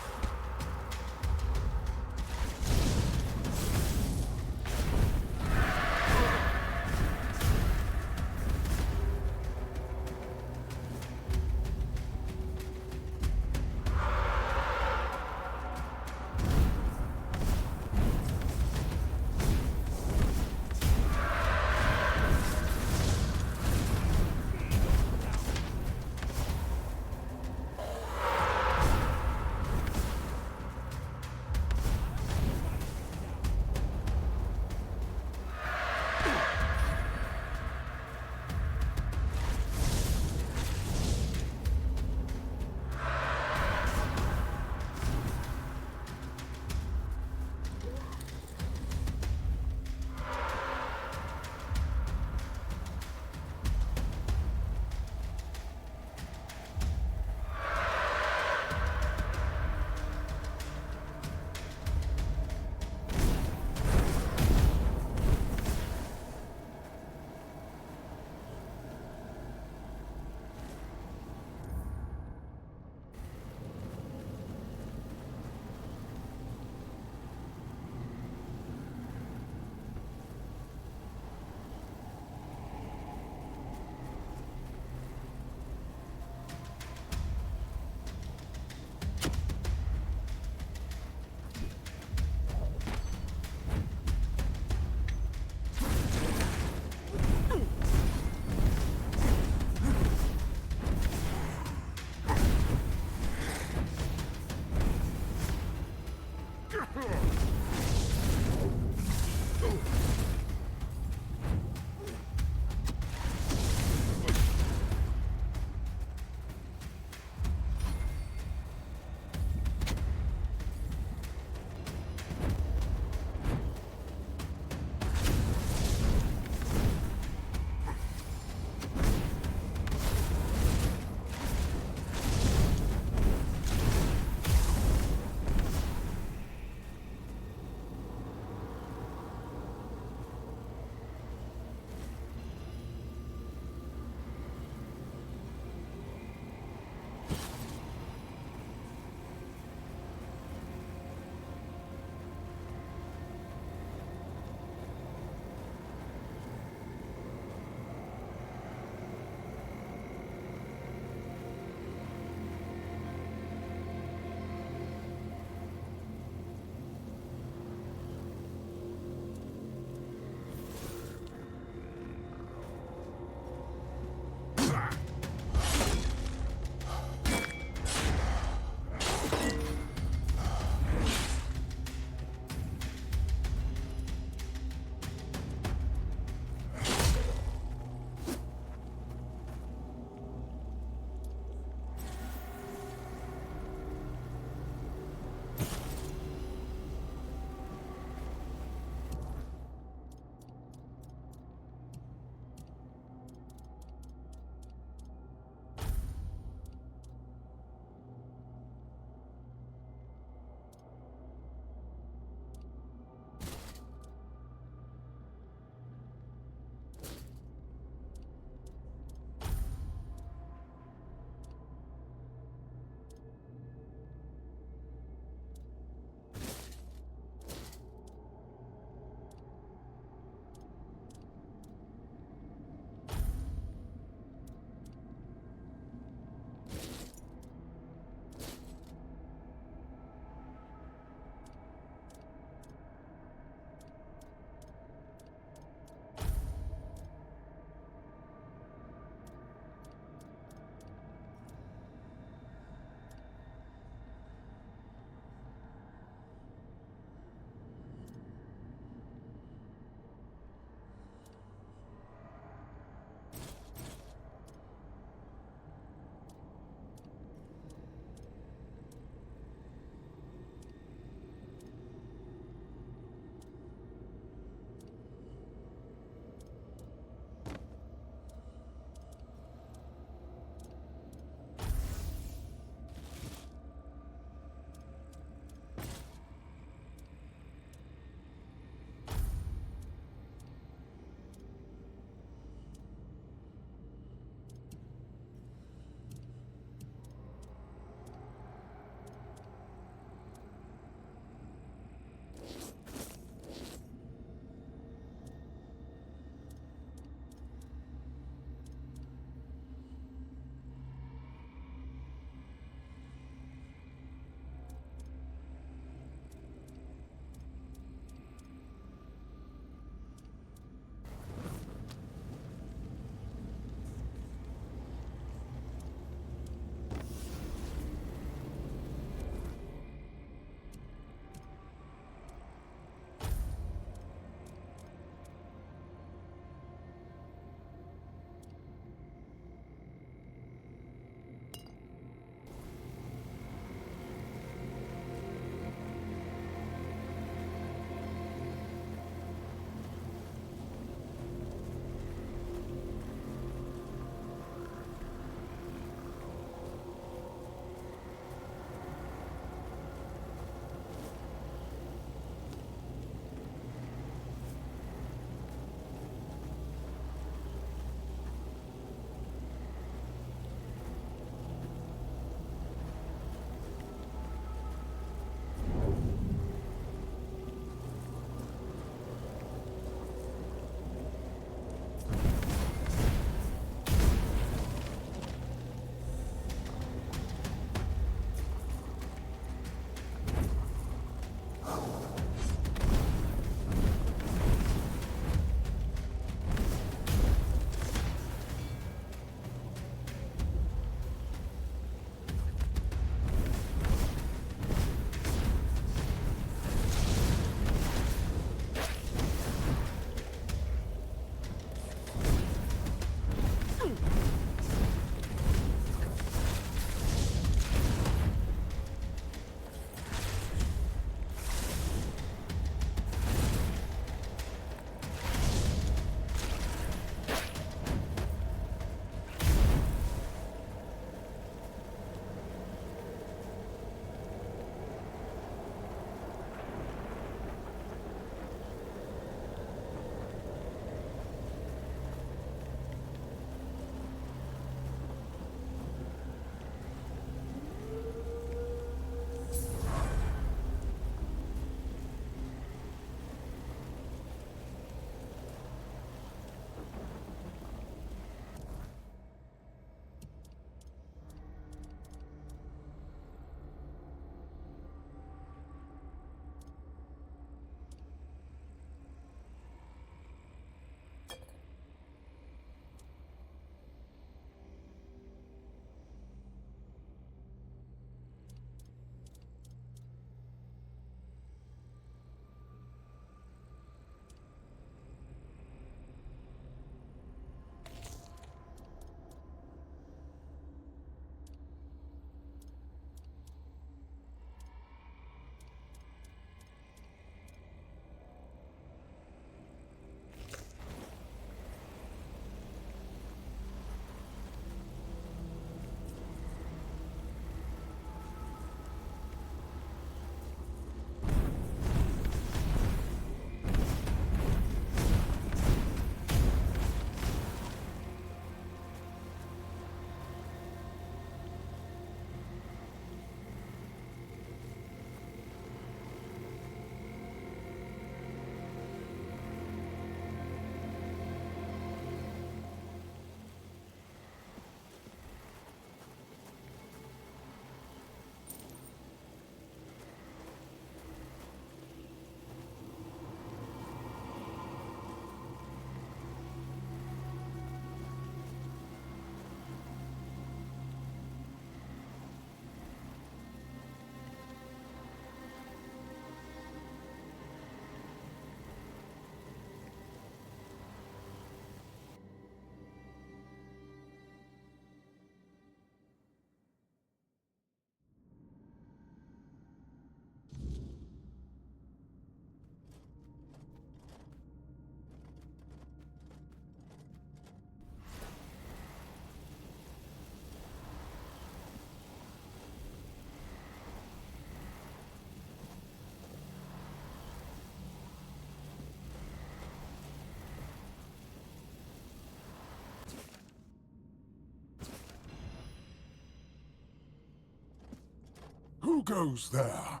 Who goes there?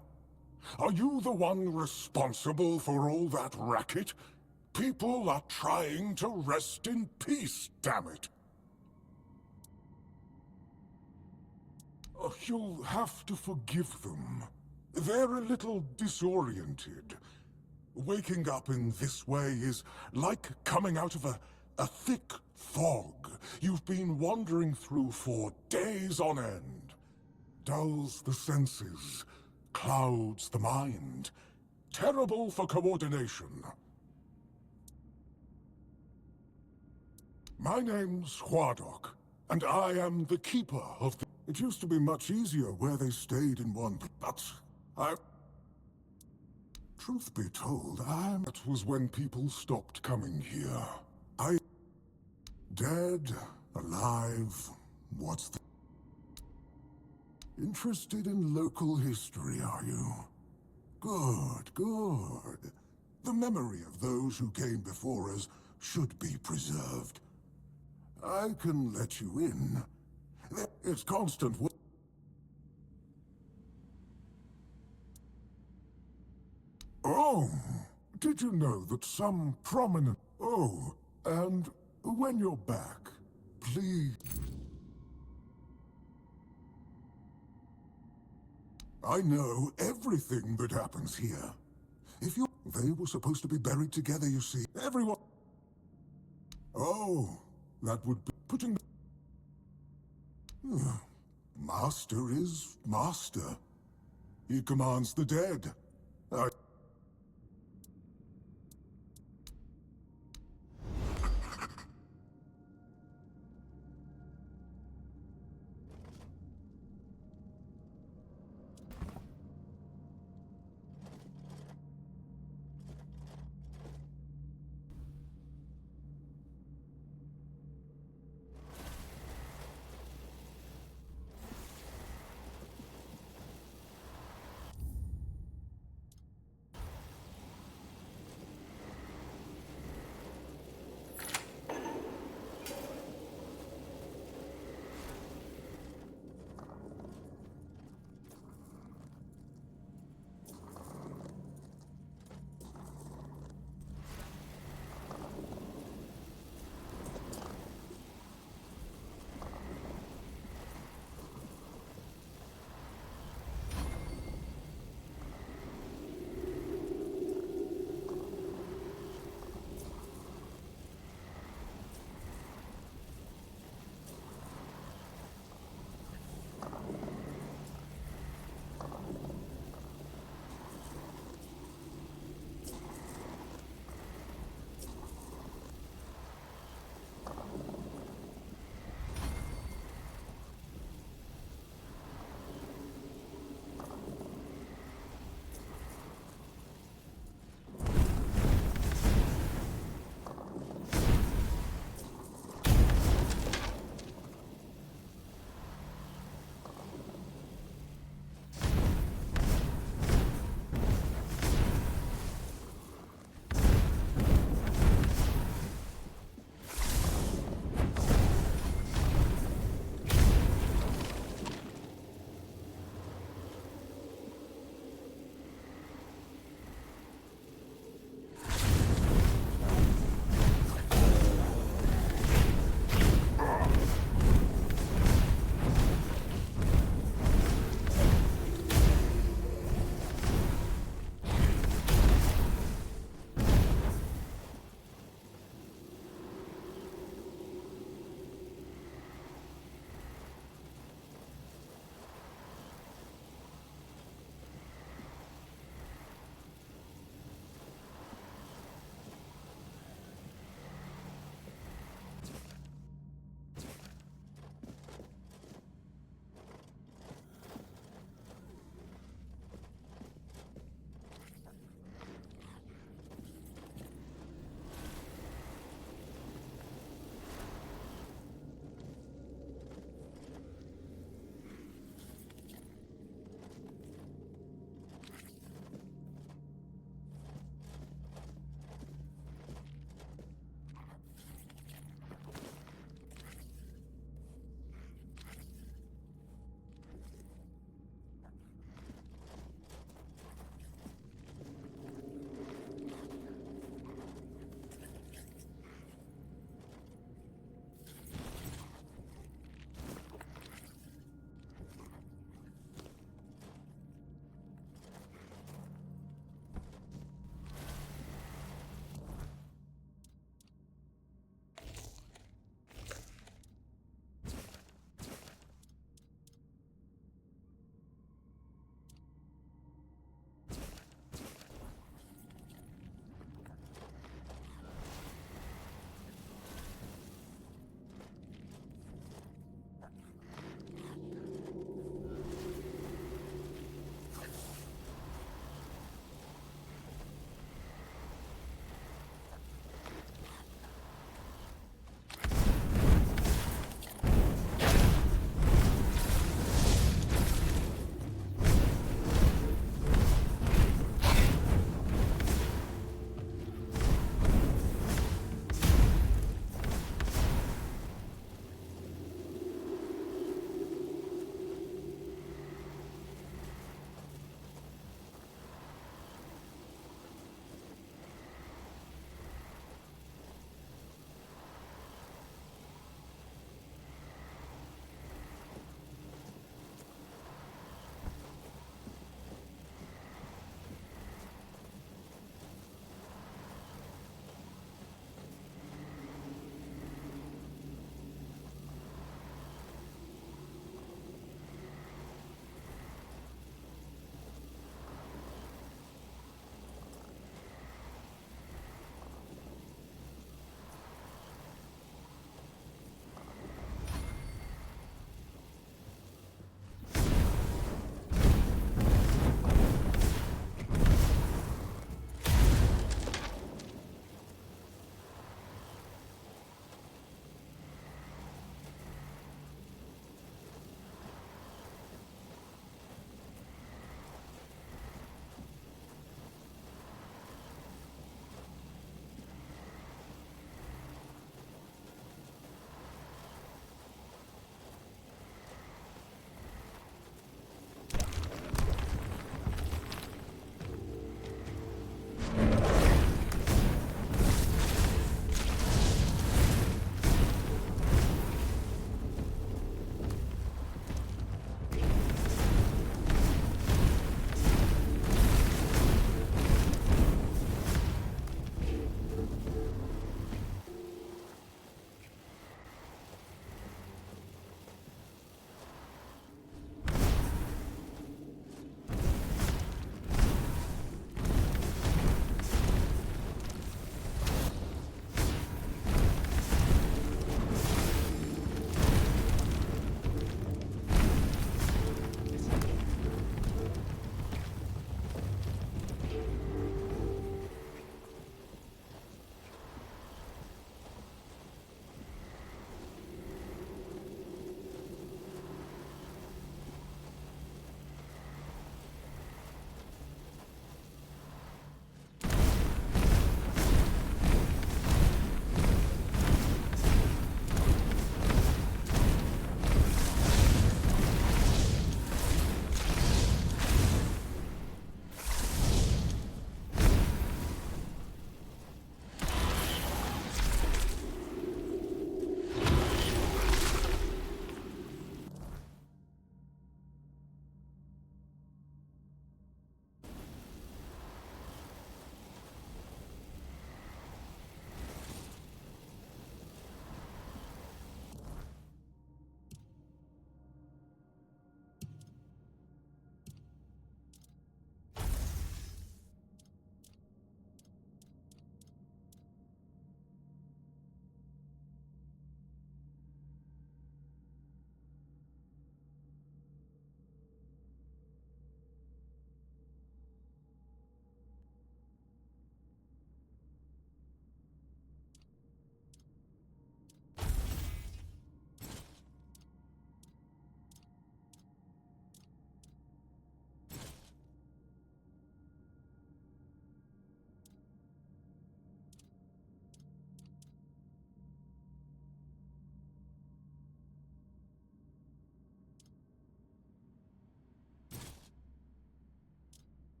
Are you the one responsible for all that racket? People are trying to rest in peace, damn it. You'll have to forgive them. They're a little disoriented. Waking up in this way is like coming out of a thick fog you've been wandering through for days on end. Dulls the senses, clouds the mind. Terrible for coordination. My name's Huardok, and I am the keeper of the... It used to be much easier where they stayed in one, but truth be told, that was when people stopped coming here. Dead, alive, what's the... Interested in local history, are you? Good, good. The memory of those who came before us should be preserved. I can let you in. It's constant work. Oh, did you know that some prominent... Oh, and when you're back, please... I know everything that happens here. If you... They were supposed to be buried together, you see. Everyone... Oh, that would be putting... Master is master. He commands the dead.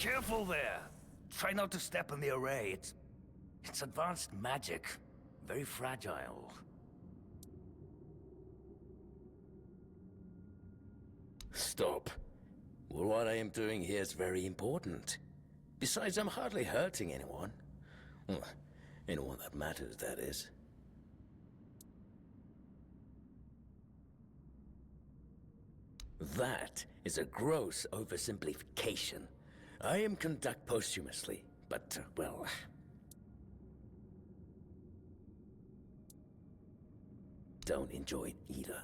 Careful there. Try not to step on the array. It's advanced magic. Very fragile. Stop. Well, what I am doing here is very important. Besides, I'm hardly hurting anyone. Well, anyone that matters, that is. That is a gross oversimplification. I am conduct posthumously, but, well... don't enjoy it either.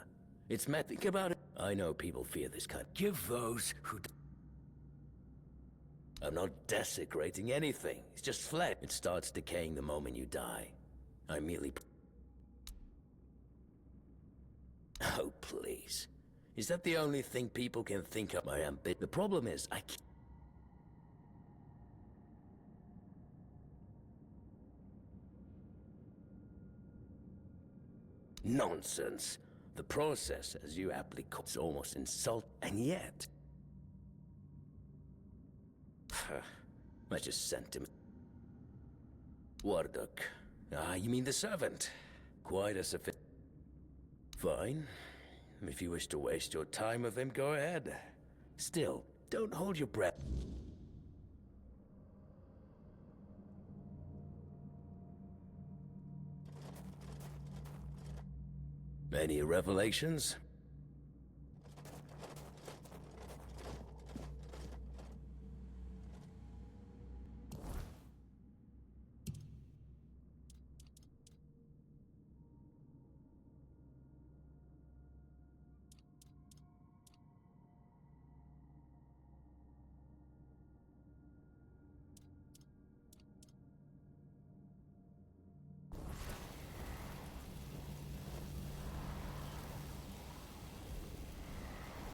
It's mad. Think about it. I know people fear this kind. Give those who... I'm not desecrating anything. It's just flesh. It starts decaying the moment you die. I merely... Oh, please. Is that the only thing people can think of? My ambition. The problem is, I can't... Nonsense. The process, as you aptly call it, is almost insult, and yet... I just sent him... Warduk. Ah, you mean the servant? Quite a sophisticated... Fine. If you wish to waste your time with him, go ahead. Still, don't hold your breath. Any revelations?